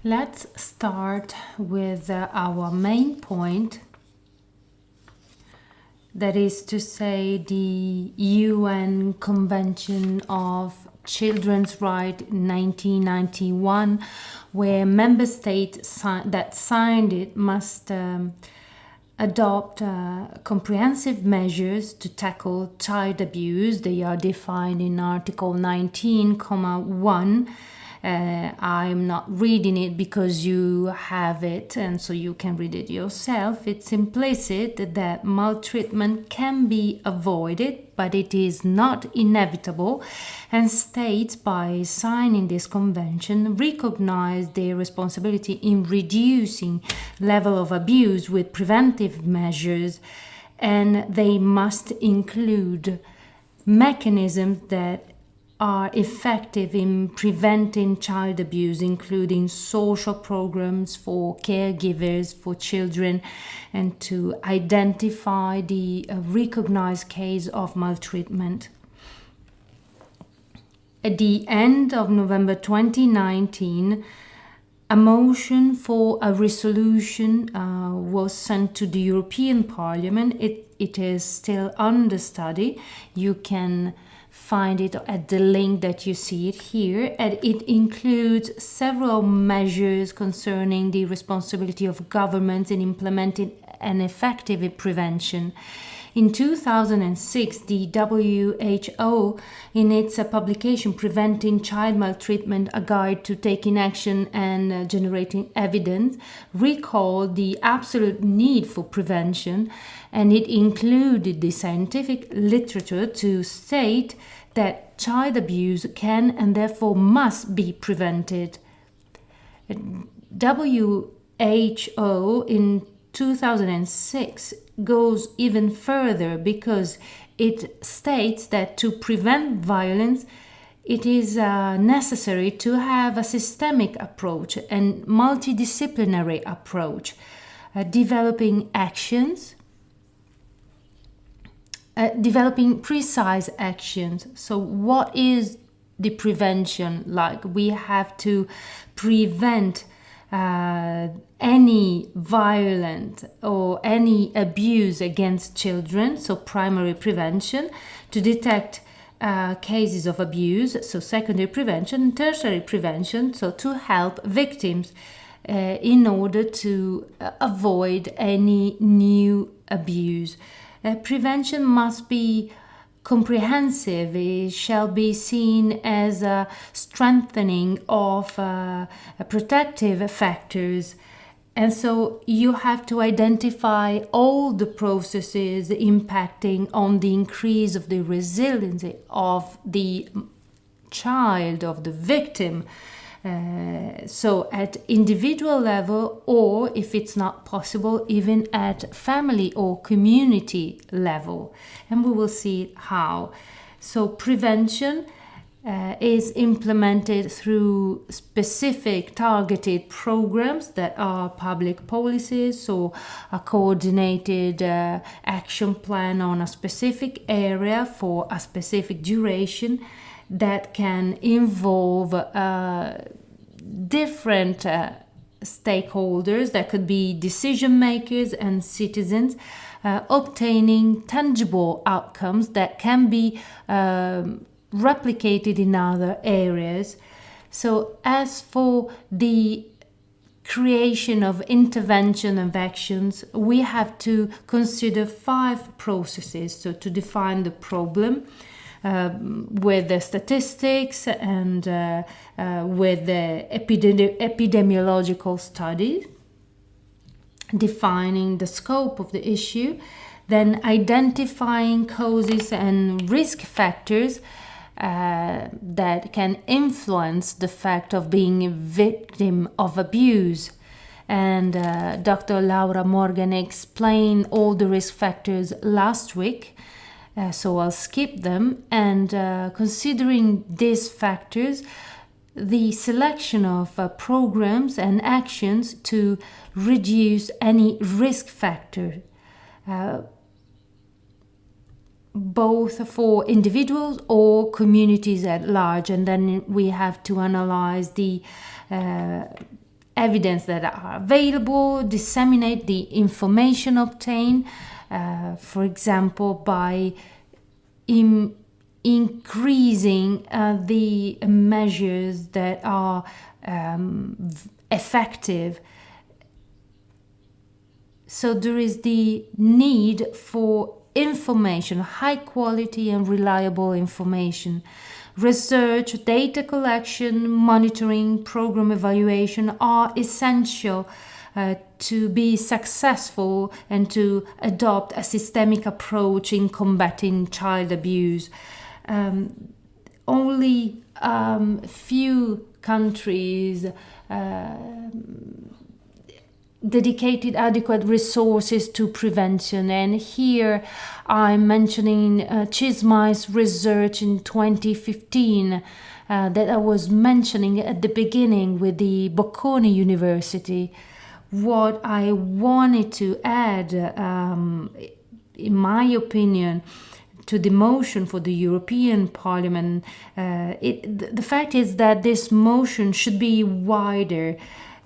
Let's start with our main point, that is to say the UN Convention of Children's Rights 1991, where member states that signed it must adopt comprehensive measures to tackle child abuse. They are defined in Article 19,1. I'm not reading it because you have it and so you can read it yourself. It's implicit that maltreatment can be avoided, but it is not inevitable, and states, by signing this convention, recognize their responsibility in reducing level of abuse with preventive measures, and they must include mechanisms that are effective in preventing child abuse, including social programs for caregivers for children, and to identify the recognized case of maltreatment. At the end of November 2019, a motion for a resolution was sent to the European Parliament. It is still under study. You can find it at the link that you see it here, and it includes several measures concerning the responsibility of governments in implementing an effective prevention. In 2006, the WHO, in its publication Preventing Child Maltreatment, a guide to taking action and generating evidence, recalled the absolute need for prevention, and it included the scientific literature to state that child abuse can and therefore must be prevented. WHO in 2006 goes even further because it states that to prevent violence, it is necessary to have a systemic approach and multidisciplinary approach, developing precise actions. So what is the prevention like? We have to prevent any violent or any abuse against children, so primary prevention, to detect cases of abuse, so secondary prevention, and tertiary prevention, so to help victims in order to avoid any new abuse. Prevention must be comprehensive. It shall be seen as a strengthening of protective factors. And so you have to identify all the processes impacting on the increase of the resiliency of the child, of the victim. So at individual level, or if it's not possible, even at family or community level. And we will see how. So prevention is implemented through specific targeted programs that are public policies, so a coordinated action plan on a specific area for a specific duration that can involve different stakeholders, that could be decision makers and citizens, obtaining tangible outcomes that can be replicated in other areas. So as for the creation of intervention and actions, we have to consider 5 processes. So to define the problem, with the statistics and with the epidemiological studies, defining the scope of the issue, then identifying causes and risk factors that can influence the fact of being a victim of abuse. And Dr. Laura Morgan explained all the risk factors last week. So I'll skip them, and considering these factors, the selection of programs and actions to reduce any risk factor, both for individuals or communities at large. And then we have to analyze the evidence that are available, disseminate the information obtained, for example, by increasing the measures that are effective. So there is the need for information, high quality and reliable information. Research, data collection, monitoring, program evaluation are essential to be successful and to adopt a systemic approach in combating child abuse. Only few countries dedicated adequate resources to prevention, and here I'm mentioning Chismay's research in 2015 that I was mentioning at the beginning with the Bocconi University. What I wanted to add, in my opinion, to the motion for the European Parliament, the fact is that this motion should be wider,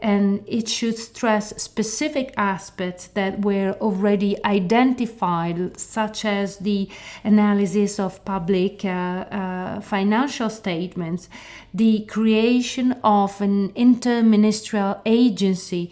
and it should stress specific aspects that were already identified, such as the analysis of public financial statements, the creation of an interministerial agency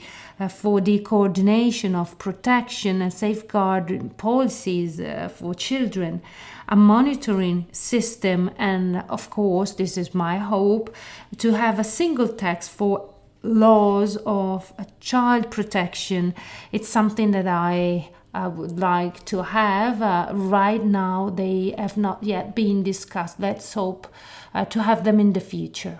for the coordination of protection and safeguard policies for children, a monitoring system, and of course, this is my hope, to have a single text for laws of child protection. It's something that I would like to have. Right now, they have not yet been discussed. Let's hope to have them in the future.